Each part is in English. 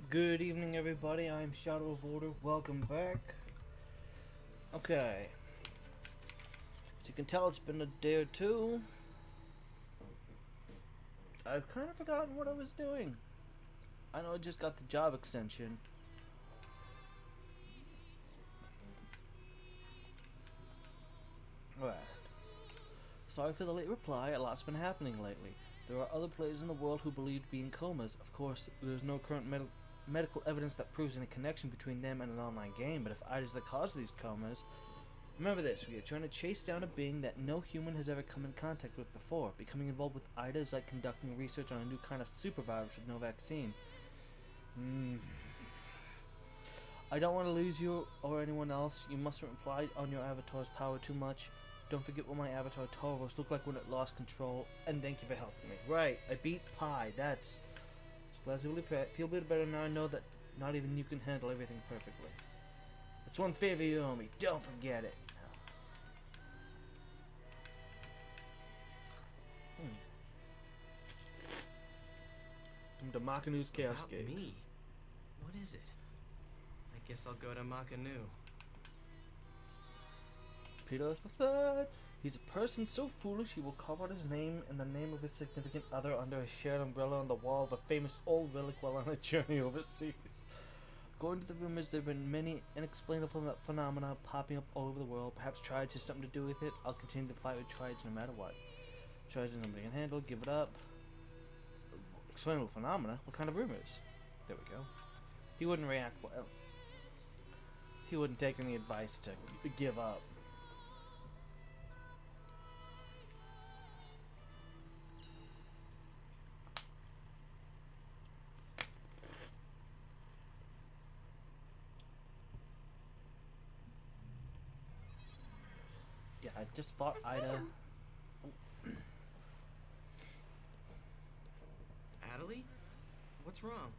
Good evening, everybody. I'm ShadowOfOrder. Welcome back. Okay. As you can tell, it's been a day or two. I've kind of forgotten what I was doing. I know I just got the job extension. Alright. Sorry for the late reply. A lot's been happening lately. There are other players in the world who believe to be in comas. Of course, there's no current medical evidence that proves any connection between them and an online game, but if Ida's the cause of these comas, remember this: we are trying to chase down a being that no human has ever come in contact with before. Becoming involved with Ida is like conducting research on a new kind of supervirus with no vaccine. I don't want to lose you or anyone else. You mustn't rely on your avatar's power too much. Don't forget what my avatar Tauros looked like when it lost control, and thank you for helping me. Right, I beat Pi. That's... Glad to feel a bit better now. I know that not even you can handle everything perfectly. That's one favor you owe me. Don't forget it. I'm to Makanu's Chaos Gate. Me? What is it? I guess I'll go to Makanu. Peter III. He's a person so foolish he will carve out his name and the name of his significant other under a shared umbrella on the wall of a famous old relic while on a journey overseas. According to the rumors, there have been many inexplainable phenomena popping up all over the world. Perhaps Triage has something to do with it. I'll continue to fight with Triage no matter what. Triage is nobody can handle. Give it up. Explainable phenomena? What kind of rumors? There we go. He wouldn't react well. He wouldn't take any advice to give up. Yeah, I just fought Ida. Adelie? What's wrong?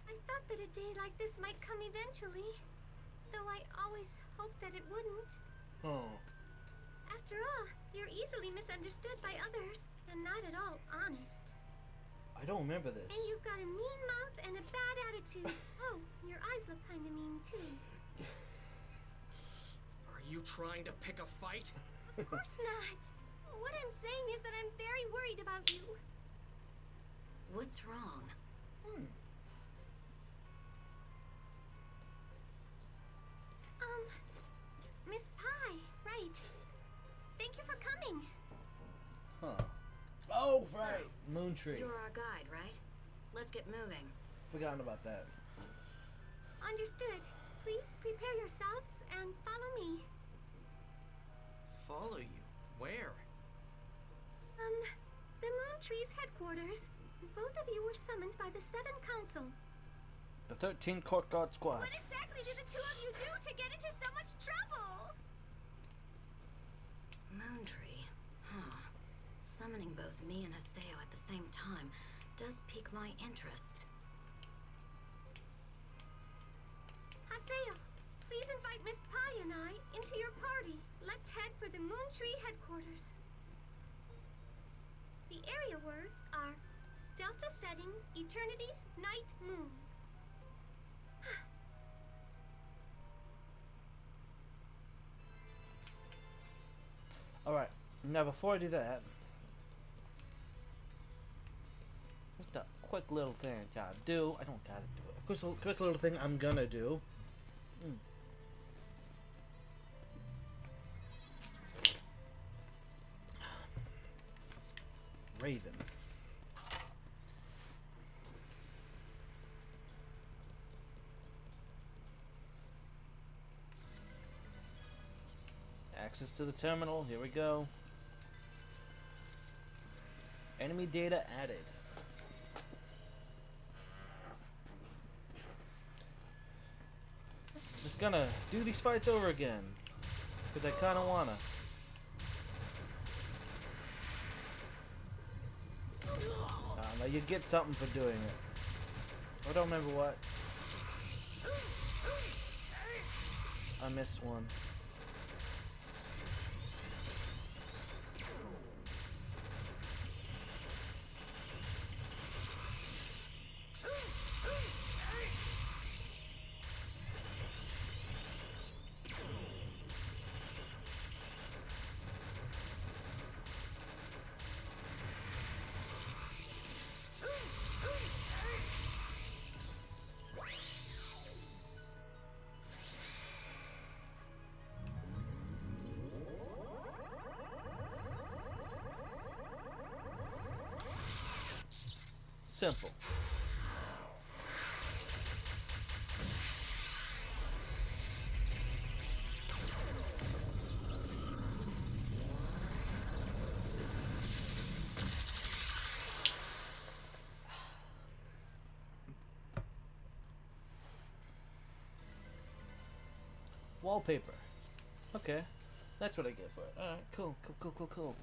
I thought that a day like this might come eventually, though I always hoped that it wouldn't. Oh. After all, you're easily misunderstood by others, and not at all honest. I don't remember this. And you've got a mean mouth and a bad attitude. Oh, your eyes look kinda mean too. Are you trying to pick a fight? Of course not. What I'm saying is that I'm very worried about you. What's wrong? Miss Pie, right. Thank you for coming. Huh. Oh, right. Moon Tree. You're our guide, right? Let's get moving. Forgotten about that. Understood. Please prepare yourselves and follow me. Follow you? Where? The Moon Tree's headquarters. Both of you were summoned by the Seven Council. The 13 Court Guard squads. What exactly did the two of you do to get into so much trouble? Moontree. Huh. Summoning both me and Haseo at the same time does pique my interest. Haseo, please invite Miss Pie and I into your party. Let's head for the Moon Tree headquarters. The area words are Delta Setting, Eternity's Night Moon. Alright, now before I do that, just a quick little thing I gotta do. I don't gotta do it. Quick little thing I'm gonna do. Raven. Access to the terminal. Here we go. Enemy data added. Just gonna do these fights over again, because I kind of wanna. Now you get something for doing it. I don't remember what. I missed one. Simple. Wallpaper. Okay. That's what I get for it. Alright, cool. Cool.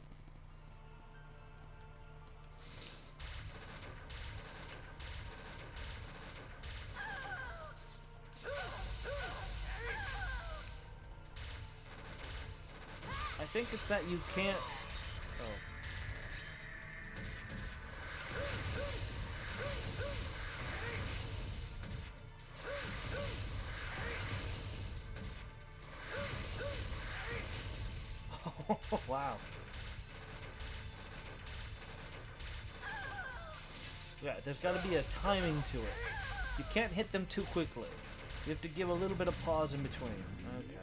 I think it's that you can't... Oh. Wow. Yeah, there's got to be a timing to it. You can't hit them too quickly. You have to give a little bit of pause in between. Okay.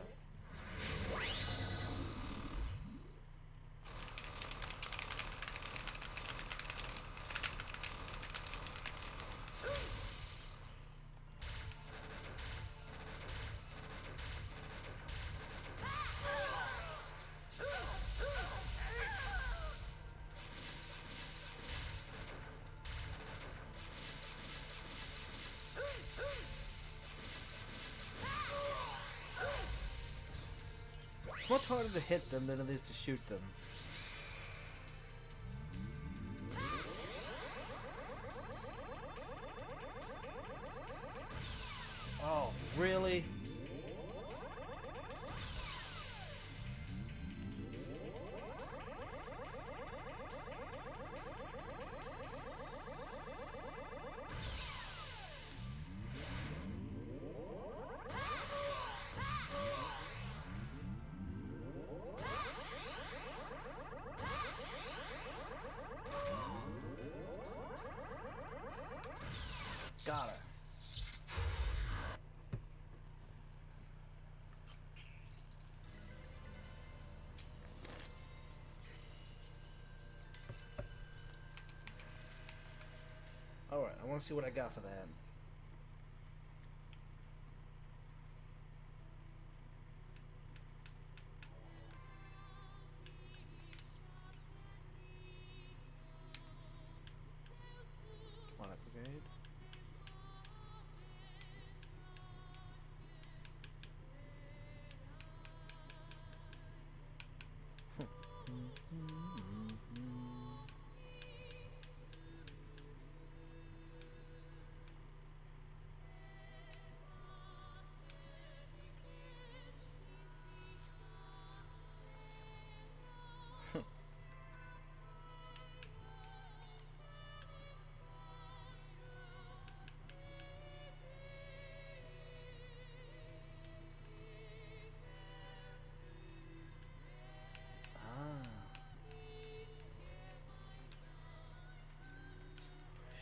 It's much harder to hit them than it is to shoot them. Oh, really? Got her. Alright, I want to see what I got for that. Come on, upgrade.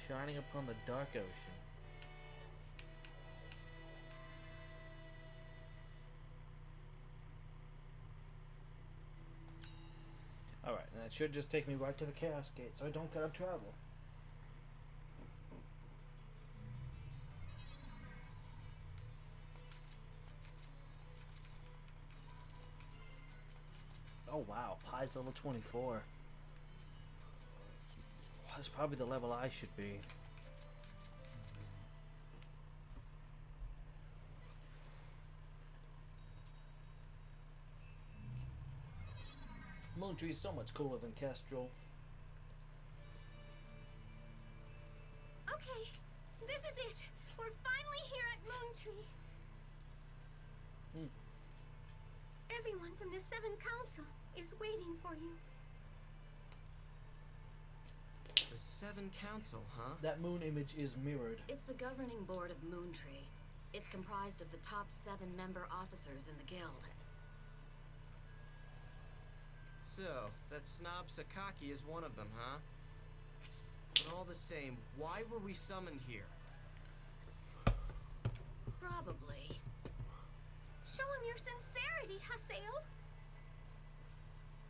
Shining upon the dark ocean. Alright, and that should just take me right to the Chaos Gate, so I don't gotta travel. Oh wow, Pi's level 24. That's probably the level I should be. Moon Tree is so much cooler than Kestrel. Okay, this is it. We're finally here at Moon Tree. Everyone from the Seven Council is waiting for you. The Seven Council, huh? That moon image is mirrored. It's the governing board of Moontree. It's comprised of the top 7 member officers in the guild. So, that snob Sakaki is one of them, huh? But all the same, why were we summoned here? Probably. Show him your sincerity, Haseo.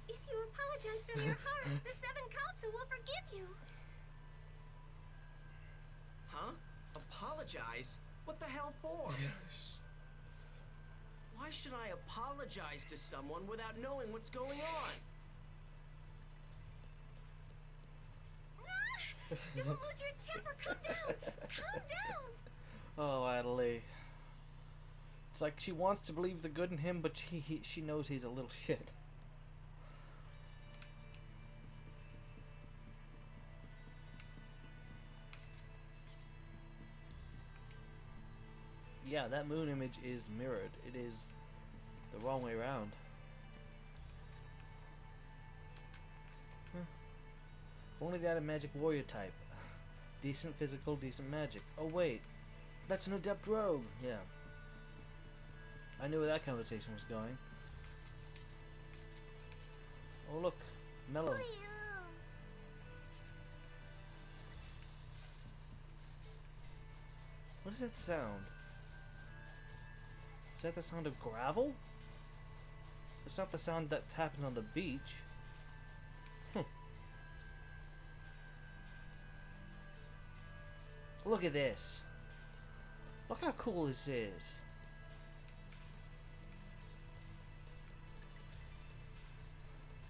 If you apologize from your heart, the Seven Council will forgive you. Apologize? What the hell for? Why should I apologize to someone without knowing what's going on? Don't lose your temper. Calm down. Calm down. Oh, Adelaide. It's like she wants to believe the good in him, but she knows he's a little shit. Yeah, that moon image is mirrored. It is the wrong way around. If only they had a magic warrior type. Decent physical, decent magic. Oh wait, that's an adept rogue. Yeah. I knew where that conversation was going. Oh look, Mellow. What is that sound? Is that the sound of gravel? It's not the sound that happens on the beach. Look at this. Look how cool this is.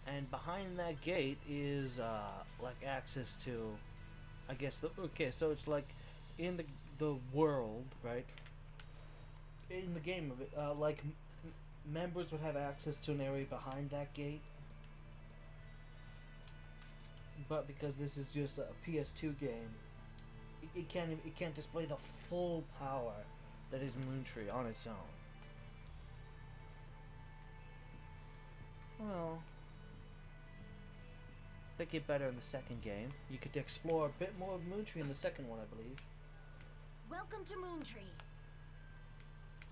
And behind that gate is like access to, I guess okay, so it's like in the world, right? In the game of it, like members would have access to an area behind that gate. But because this is just a PS2 game, it can't display the full power that is Moontree on its own. Well, they get better in the second game. You could explore a bit more of Moontree in the second one, I believe. Welcome to Moontree.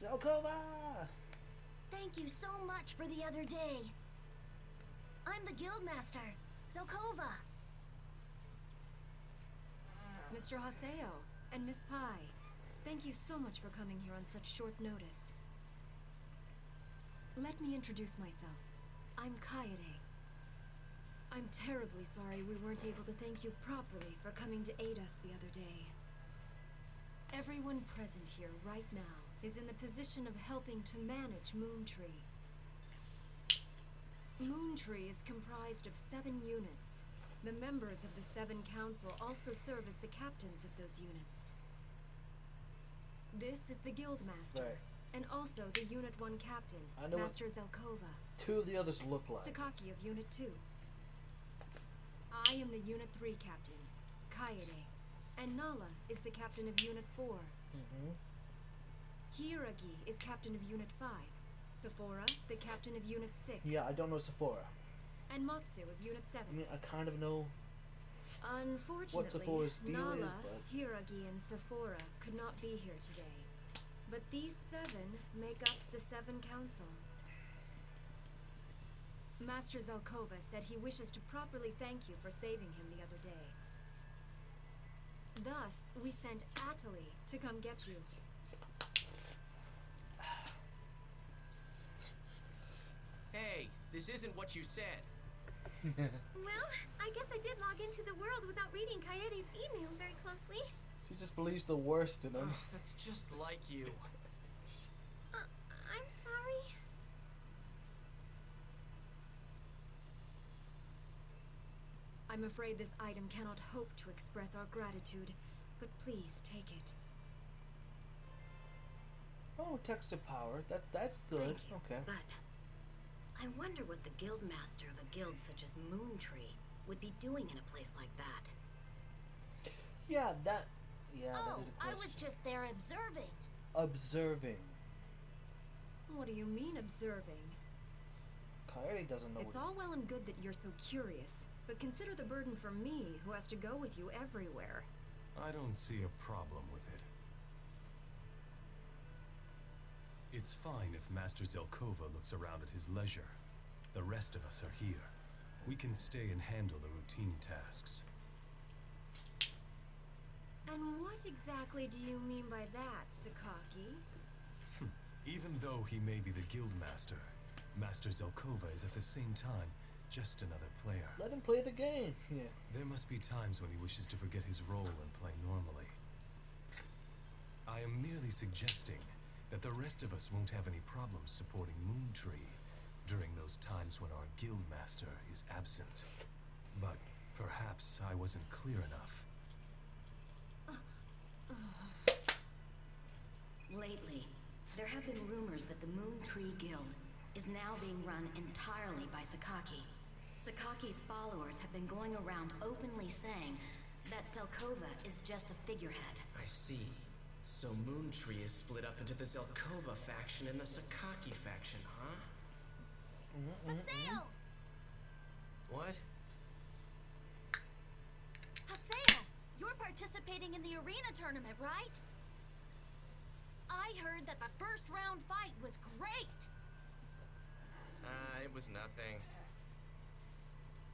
Zelkova! Thank you so much for the other day. I'm the Guildmaster, Zelkova. Mr. Haseo and Miss Pai, thank you so much for coming here on such short notice. Let me introduce myself. I'm Kaede. I'm terribly sorry we weren't able to thank you properly for coming to aid us the other day. Everyone present here right now is in the position of helping to manage Moontree. Moontree is comprised of 7 units. The members of the 7 Council also serve as the captains of those units. This is the Guildmaster, right, and also the Unit 1 Captain, Master Zelkova. 2 of the others look like. Sakaki of Unit 2. I am the Unit 3 Captain, Kaede, and Nala is the Captain of Unit 4. Hiragi is Captain of Unit 5, Sephora, the Captain of Unit 6. Yeah, I don't know Sephora. And Matsu of Unit 7. I mean, I kind of know Unfortunately, what Sephora's deal Nala, is, but... Hiragi, and Sephora could not be here today. But these 7 make up the 7 Council. Master Zelkova said he wishes to properly thank you for saving him the other day. Thus, we sent Atali to come get you. Hey, this isn't what you said. Well, I guess I did log into the world without reading Kaede's email very closely. She just believes the worst in him. That's just like you. I'm sorry. I'm afraid this item cannot hope to express our gratitude, but please take it. Oh, text of power. That's good. Thank you. Okay. But I wonder what the Guildmaster of a guild such as Moontree would be doing in a place like that. Yeah, that is a I question. was just there observing. Observing. What do you mean, observing? Kaede doesn't know It's what all well and good that you're so curious, but consider the burden for me, who has to go with you everywhere. I don't see a problem with it. It's fine if Master Zelkova looks around at his leisure. The rest of us are here. We can stay and handle the routine tasks. And what exactly do you mean by that, Sakaki? Even though he may be the Guildmaster, Master Zelkova is at the same time just another player. Let him play the game. Yeah. There must be times when he wishes to forget his role and play normally. I am merely suggesting that the rest of us won't have any problems supporting Moontree during those times when our guildmaster is absent. But perhaps I wasn't clear enough. Lately, there have been rumors that the Moontree Guild is now being run entirely by Sakaki. Sakaki's followers have been going around openly saying that Zelkova is just a figurehead. I see. So Moontree is split up into the Zelkova faction and the Sakaki faction, huh? Haseo! What? Haseo! You're participating in the arena tournament, right? I heard that the first round fight was great! It was nothing.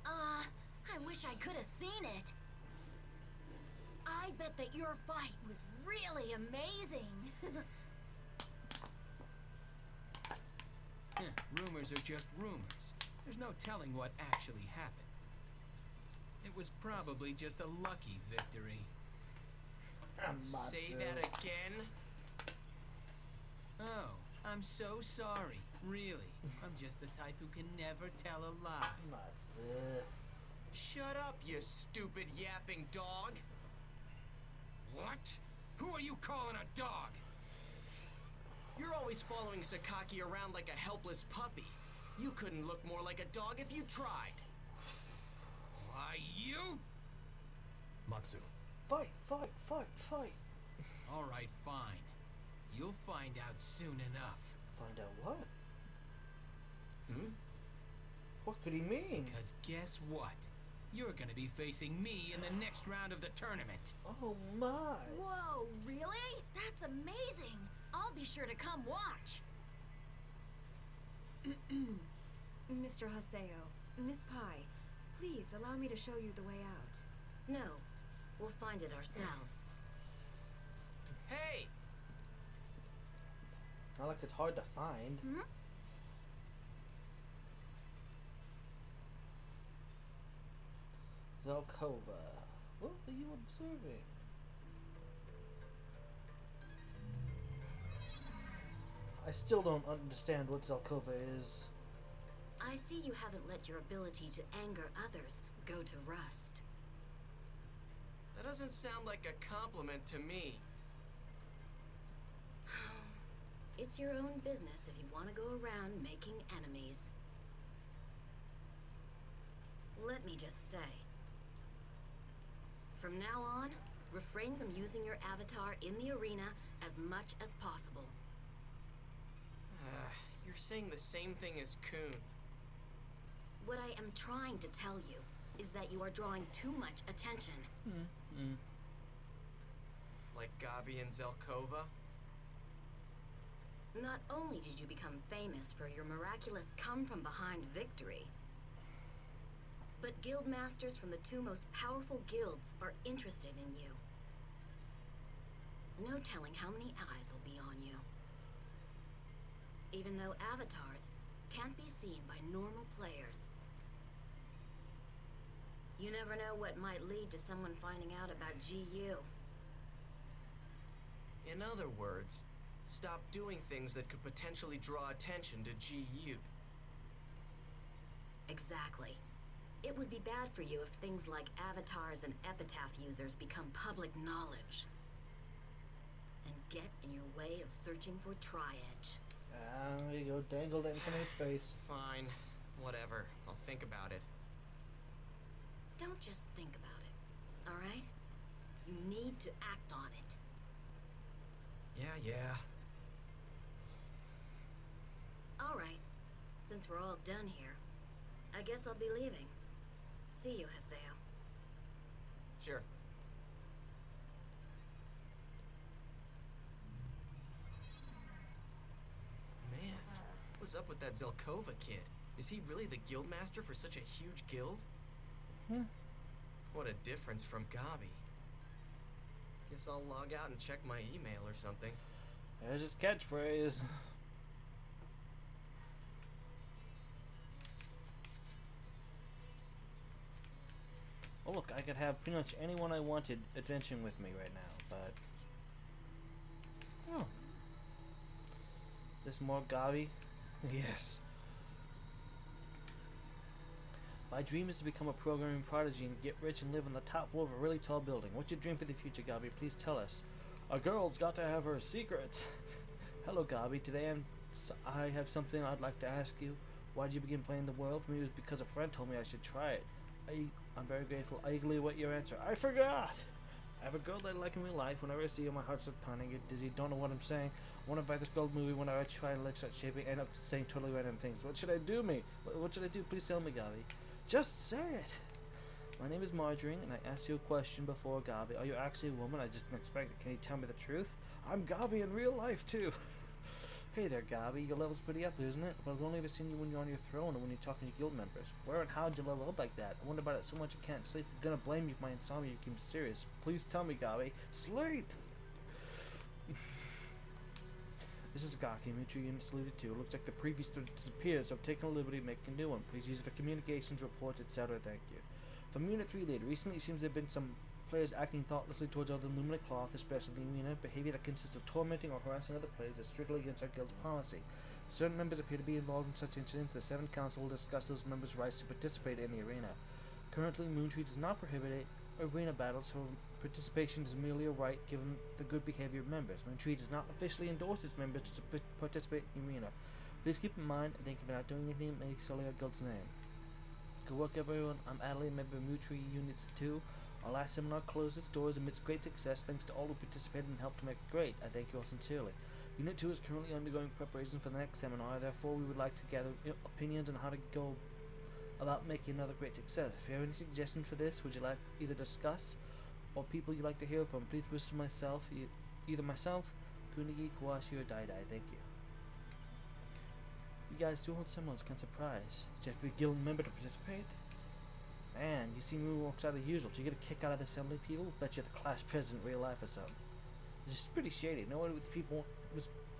I wish I could have seen it. I bet that your fight was really amazing. Rumors are just rumors. There's no telling what actually happened. It was probably just a lucky victory. Say that again? Oh, I'm so sorry. Really, I'm just the type who can never tell a lie. Matsu. Shut up, you stupid yapping dog! What? Who are you calling a dog? You're always following Sakaki around like a helpless puppy. You couldn't look more like a dog if you tried. Why, you? Matsu, Fight, fight, fight, fight. All right, fine. You'll find out soon enough. Find out what? Hmm? What could he mean? Because guess what? You're gonna be facing me in the next round of the tournament. Oh my. Whoa, really? That's amazing. I'll be sure to come watch. Mr. Haseo, Miss Pai, please allow me to show you the way out. No, we'll find it ourselves. Hey! Not like it's hard to find. Zelkova. What are you observing? I still don't understand what Zelkova is. I see you haven't let your ability to anger others go to rust. That doesn't sound like a compliment to me. It's your own business if you want to go around making enemies. Let me just say, from now on, refrain from using your avatar in the arena as much as possible. You're saying the same thing as Kun. What I am trying to tell you is that you are drawing too much attention. Like Gabi and Zelkova? Not only did you become famous for your miraculous come-from-behind victory, but guildmasters from the two most powerful guilds are interested in you. No telling how many eyes will be on you. Even though avatars can't be seen by normal players. You never know what might lead to someone finding out about GU. In other words, stop doing things that could potentially draw attention to GU. Exactly. It would be bad for you if things like avatars and epitaph users become public knowledge. And get in your way of searching for Tri-Edge. There you go, dangled it in front of his face. Fine. Whatever. I'll think about it. Don't just think about it, alright? You need to act on it. Yeah. Alright. Since we're all done here, I guess I'll be leaving. See you, Haseo. Sure. Man, what's up with that Zelkova kid? Is he really the guildmaster for such a huge guild? What a difference from Gabi. Guess I'll log out and check my email or something. There's his catchphrase. Oh look, I could have pretty much anyone I wanted adventuring with me right now, but Oh. This more Gabi? Yes. My dream is to become a programming prodigy and get rich and live on the top floor of a really tall building. What's your dream for the future, Gabi? Please tell us. A girl's got to have her secrets. Hello, Gabi. Today I have something I'd like to ask you. Why did you begin playing the world? For me, it was because a friend told me I should try it. I'm very grateful. I eagerly await your answer. I forgot! I have a girl that I like in real life. Whenever I see her, my heart starts pounding. I get dizzy. Don't know what I'm saying. I want to invite this girl to the movie. Whenever I try and start shaping, I end up saying totally random things. What should I do, What should I do? Please tell me, Gabi. Just say it. My name is Marjorie, and I asked you a question before, Gabi. Are you actually a woman? I just didn't expect it. Can you tell me the truth? I'm Gabi in real life, too. Hey there, Gabi. Your level's pretty up there, isn't it? But I've only ever seen you when you're on your throne and when you're talking to guild members. Where and how did you level up like that? I wonder about it so much I can't sleep. I'm gonna blame you if my insomnia becomes serious. Please tell me, Gabi. Sleep! This is Gaki, Mutual Unit Saluted 2. It looks like the previous one disappeared, so I've taken a liberty to make a new one. Please use it for communications, reports, etc. Thank you. From Unit 3 leader, recently it seems there have been some players acting thoughtlessly towards other Luminate Cloth, especially the arena. Behavior that consists of tormenting or harassing other players is strictly against our guild's policy. Certain members appear to be involved in such incidents. The 7th Council will discuss those members' rights to participate in the arena. Currently, Moontree does not prohibit arena battles, however, participation is merely a right given the good behavior of members. Moontree does not officially endorse its members to participate in the arena. Please keep in mind, I think if you're not doing anything, it may sully our guild's name. Good work, everyone. I'm Adelaide, member of Moontree Units 2. Our last seminar closed its doors amidst great success thanks to all who participated and helped to make it great. I thank you all sincerely. Unit 2 is currently undergoing preparations for the next seminar, therefore we would like to gather opinions on how to go about making another great success. If you have any suggestions for this, would you like either discuss or people you'd like to hear from, please wish to myself, either myself, Kunigi, Kawashi, or Daidai. Thank you. You guys do hold seminars, can surprise. Do you have to be a guild member to participate? Man, you seem to work out of the usual. Do you get a kick out of the assembly people? Bet you're the class president in real life or something. This is pretty shady. No one with people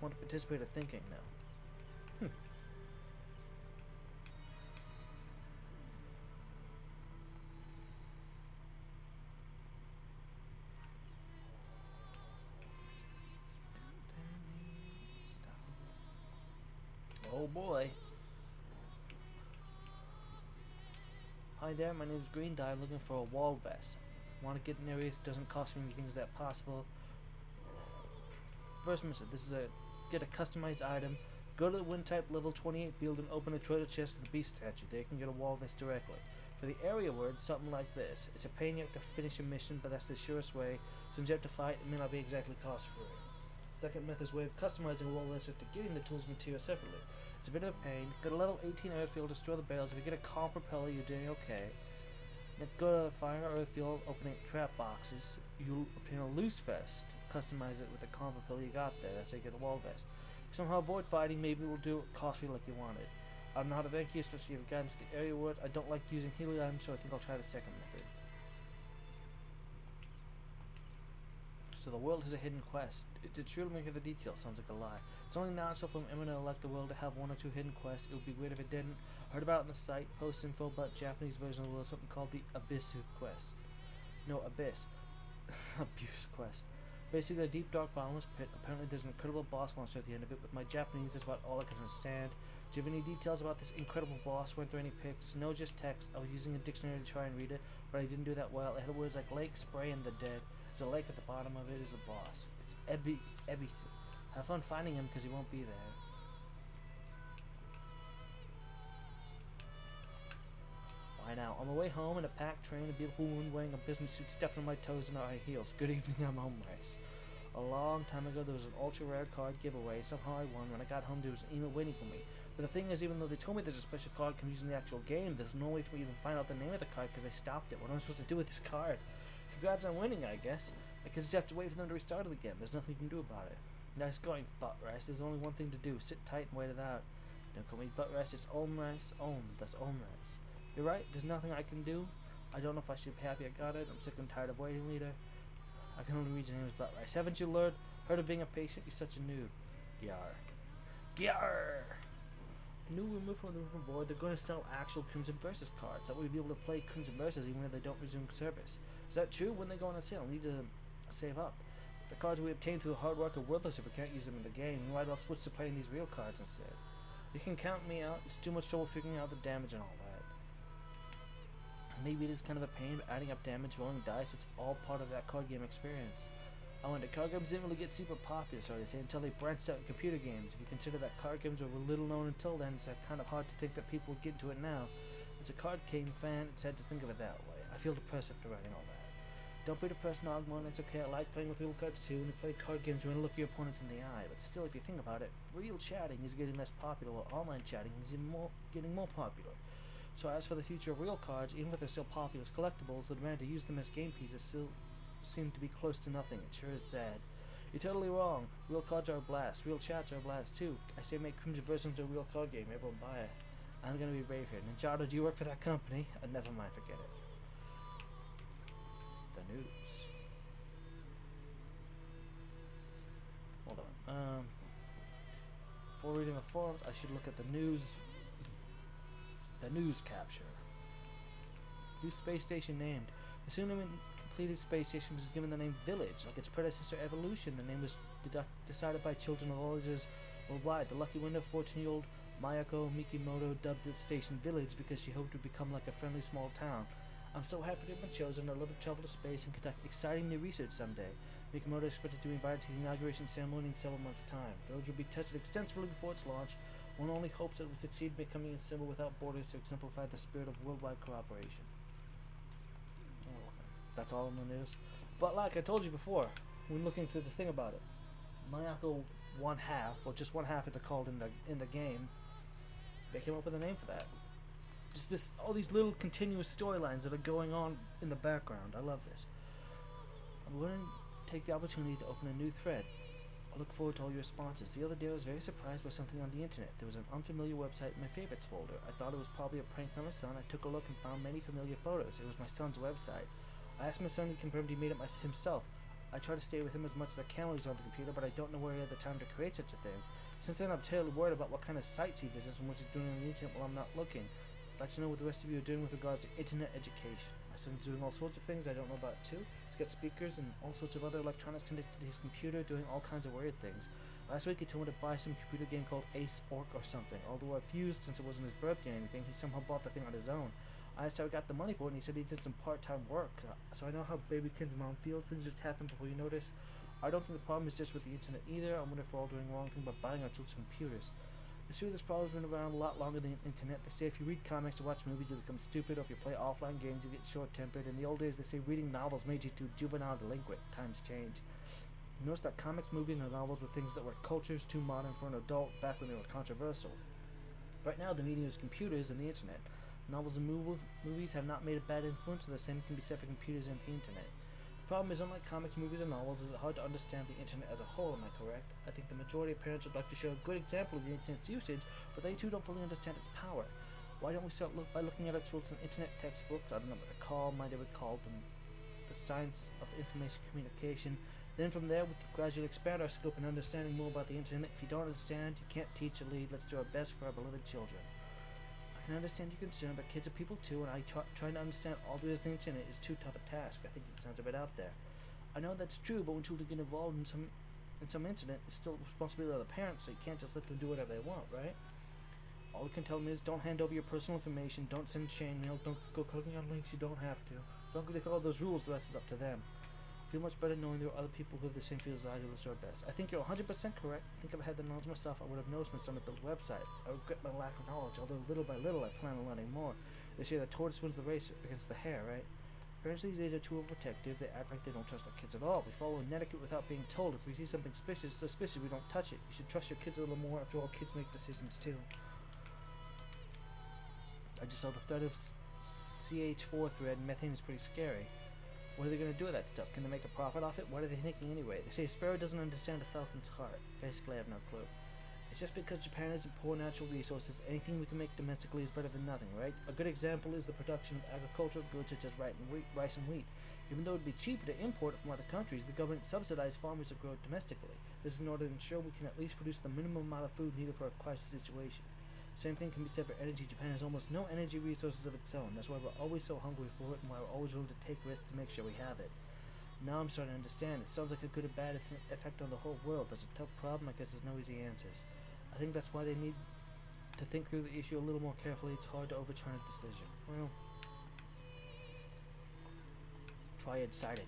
want to participate are thinking now. Oh boy. Hi there, my name is Green Dye. I'm looking for a wall vest. Want to get in areas that doesn't cost me anything, is that possible? First mission, this is get a customized item. Go to the wind type level 28 field and open a treasure chest to the beast statue. There you can get a wall vest directly. For the area word, something like this. It's a pain you have to finish a mission, but that's the surest way. Since you have to fight, it may not be exactly cost free. Second method is a way of customizing a wall vest after getting the tools and material separately. It's a bit of a pain. Go to level 18 airfield, destroy the barrels. If you get a calm propeller, you're doing okay. Then go to fire airfield, opening trap boxes. You'll obtain a loose vest. Customize it with the calm propeller you got there. That's how you get the wall vest. Somehow avoid fighting. Maybe we'll do it cost you like you wanted. I don't know how to thank you, especially if you've gotten to the area words. I don't like using healing items, so I think I'll try the second method. So the world has a hidden quest. It's true to make the details. Sounds like a lie. It's only natural for anyone to elect the world to have one or two hidden quests. It would be weird if it didn't. Heard about it on the site. Post info about Japanese version of the world. Something called the Abyss quest. No, Abyss. Abuse quest. Basically a deep dark bottomless pit. Apparently there's an incredible boss monster at the end of it. With my Japanese, that's about all I can understand. Do you have any details about this incredible boss? Went through any pics? No, just text. I was using a dictionary to try and read it, but I didn't do that well. It had words like lake, spray, and the dead. There's a lake at the bottom of it is the boss. It's Ebisu. Have fun finding him because he won't be there. Why now? On my way home in a packed train, a beautiful woman wearing a business suit stepped on my toes and high heels. Good evening, I'm home race. A long time ago there was an ultra rare card giveaway. Somehow I won. When I got home there was an email waiting for me. But the thing is, even though they told me there's a special card can be used in the actual game, there's no way for me to even find out the name of the card because they stopped it. What am I supposed to do with this card? Congrats on winning, I guess. I guess you have to wait for them to restart it again. There's nothing you can do about it. Nice going, butt rice. There's only one thing to do. Sit tight and wait it out. Don't call me butt rice. It's Om rice. That's Om rice. You're right. There's nothing I can do. I don't know if I should be happy I got it. I'm sick and tired of waiting, leader. I can only read your name as butt rice. Haven't you heard of being a patient? You're such a noob. Gyar. Gyar! New removed from the room board. They're going to sell actual Crimson Versus cards. That way we'll be able to play Crimson Versus even if they don't resume service. Is that true? When they go on sale, I need to save up. The cards we obtain through hard work are worthless if we can't use them in the game, and why else switch to playing these real cards instead? You can count me out, it's too much trouble figuring out the damage and all that. Maybe it is kind of a pain, but adding up damage, rolling dice, it's all part of that card game experience. Oh, and the card games didn't really get super popular, so to say, until they branched out in computer games. If you consider that card games were little known until then, it's kind of hard to think that people would get into it now. As a card game fan, it's sad to think of it that way. I feel depressed after writing all that. Don't be depressed, Nogmon, it's okay, I like playing with real cards too. When you play card games, you want to look your opponents in the eye, but still, if you think about it, real chatting is getting less popular, while online chatting is getting more popular. So as for the future of real cards, even if they're still popular as collectibles, the demand to use them as game pieces still seem to be close to nothing. It sure is sad. You're totally wrong. Real cards are a blast. Real chats are a blast too. I say make Crimson versions of a real card game. Everyone buy it. I'm gonna be brave here. Ninjato, do you work for that company? Never mind, forget it. The news. Hold on. Before reading the forums, I should look at the news. The news capture. New space station named. The soon completed space station was given the name Village. Like its predecessor Evolution, the name was decided by children of all ages worldwide. The lucky winner, 14-year-old Mayako Mikimoto, dubbed the station Village because she hoped to become like a friendly small town. I'm so happy to have been chosen. I love to travel to space and conduct exciting new research someday. Mikimoto is expected to be invited to the inauguration ceremony in several months' time. Village will be tested extensively before its launch. One only hopes it will succeed in becoming a symbol without borders to exemplify the spirit of worldwide cooperation. Oh, okay. That's all in the news. But like I told you before, when looking through the thing about it, Mayako 1/2, or just 1/2 as they're called in the game, they came up with a name for that. Just all these little continuous storylines that are going on in the background. I love this. I'm going to take the opportunity to open a new thread. I look forward to all your responses. The other day I was very surprised by something on the internet. There was an unfamiliar website in my favorites folder. I thought it was probably a prank by my son. I took a look and found many familiar photos. It was my son's website. I asked my son, he confirmed he made it himself. I try to stay with him as much as I can while he's on the computer, but I don't know where he had the time to create such a thing. Since then, I'm terribly worried about what kind of sites he visits and what he's doing on the internet while I'm not looking. I'd like to know what the rest of you are doing with regards to internet education. My son's doing all sorts of things I don't know about too. He's got speakers and all sorts of other electronics connected to his computer, doing all kinds of weird things. Last week he told me to buy some computer game called Ace Orc or something. Although I refused since it wasn't his birthday or anything, he somehow bought the thing on his own. I asked how he got the money for it, and he said he did some part-time work. So I know how Babykin's mom feels. Things just happen before you notice. I don't think the problem is just with the internet either. I wonder if we're all doing the wrong thing by buying our children's computers. It's true this problem's been around a lot longer than the internet. They say if you read comics or watch movies, you become stupid, or if you play offline games, you get short-tempered. In the old days, they say reading novels made you too juvenile delinquent. Times change. You notice that comics, movies, and novels were things that were cultures too modern for an adult back when they were controversial. Right now, the medium is computers and the internet. Novels and movies have not made a bad influence, and the same can be said for computers and the internet. The problem is, unlike comics, movies, and novels, is it hard to understand the internet as a whole, am I correct? I think the majority of parents would like to show a good example of the internet's usage, but they too don't fully understand its power. Why don't we start by looking at our children's internet textbooks? I don't know what they're called, they would call them the science of information communication. Then from there, we can gradually expand our scope and understanding more about the internet. If you don't understand, you can't teach or lead. Let's do our best for our beloved children. I can understand your concern, but kids are people too, and trying to understand all there is on the internet is too tough a task. I think it sounds a bit out there. I know that's true, but when children get involved in some incident, it's still the responsibility of the parents, so you can't just let them do whatever they want, right? All you can tell them is don't hand over your personal information, don't send chain mail, don't go clicking on links you don't have to. As long as they follow those rules, the rest is up to them. I feel much better knowing there are other people who have the same fears as I do. Let's do our best. I think you're 100% correct. I think if I had the knowledge myself, I would have noticed my son to build a website. I regret my lack of knowledge, although little by little I plan on learning more. They say the tortoise wins the race against the hare, right? Parents these days are too overprotective. They act like they don't trust their kids at all. We follow an etiquette without being told. If we see something suspicious, we don't touch it. You should trust your kids a little more. After all, kids make decisions too. I just saw the thread of CH4 thread, and methane is pretty scary. What are they going to do with that stuff? Can they make a profit off it? What are they thinking anyway? They say a sparrow doesn't understand a falcon's heart. Basically, I have no clue. It's just because Japan has poor natural resources, anything we can make domestically is better than nothing, right? A good example is the production of agricultural goods such as rice and wheat. Even though it would be cheaper to import it from other countries, the government subsidizes farmers to grow it domestically. This is in order to ensure we can at least produce the minimum amount of food needed for a crisis situation. Same thing can be said for energy. Japan has almost no energy resources of its own. That's why we're always so hungry for it, and why we're always willing to take risks to make sure we have it. Now I'm starting to understand. It sounds like a good and bad effect on the whole world. That's a tough problem. I guess there's no easy answers. I think that's why they need to think through the issue a little more carefully. It's hard to overturn a decision. Well, Triad sighted.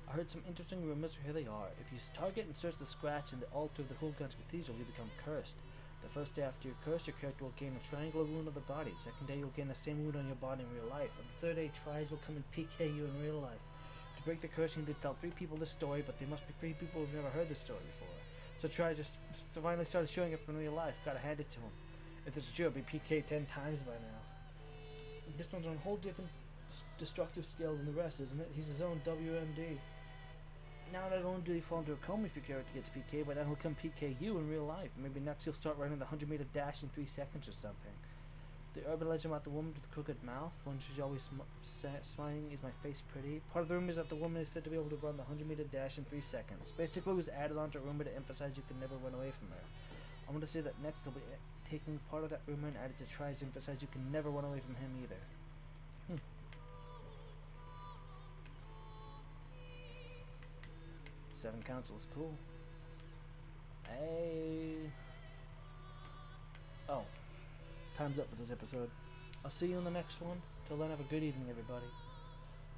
I heard some interesting rumors. Here they are. If you target and search the scratch in the altar of the Hooligan's Cathedral, you become cursed. The first day after you're cursed, your character will gain a triangular wound on the body. The second day, you'll gain the same wound on your body in real life. On the third day, Triads will come and PK you in real life. To break the curse, you need to tell 3 people this story, but they must be 3 people who've never heard this story before. So Triad just finally started showing up in real life. Gotta hand it to him. If this is true, it'll be PK 10 times by now. This one's on a whole different destructive scale than the rest, isn't it? He's his own WMD. Now not only do you fall into a coma if your character gets PK, but now he'll come PK you in real life. Maybe next he'll start running the 100-meter dash in 3 seconds or something. The urban legend about the woman with the crooked mouth, when she's always smiling, is my face pretty? Part of the rumor is that the woman is said to be able to run the 100-meter dash in 3 seconds. Basically, it was added onto a rumor to emphasize you could never run away from her. I'm going to say that next they'll be taking part of that rumor and added to try to emphasize you can never run away from him either. 7 council is cool. Hey. Oh. Time's up for this episode. I'll see you in the next one. Till then, have a good evening, everybody.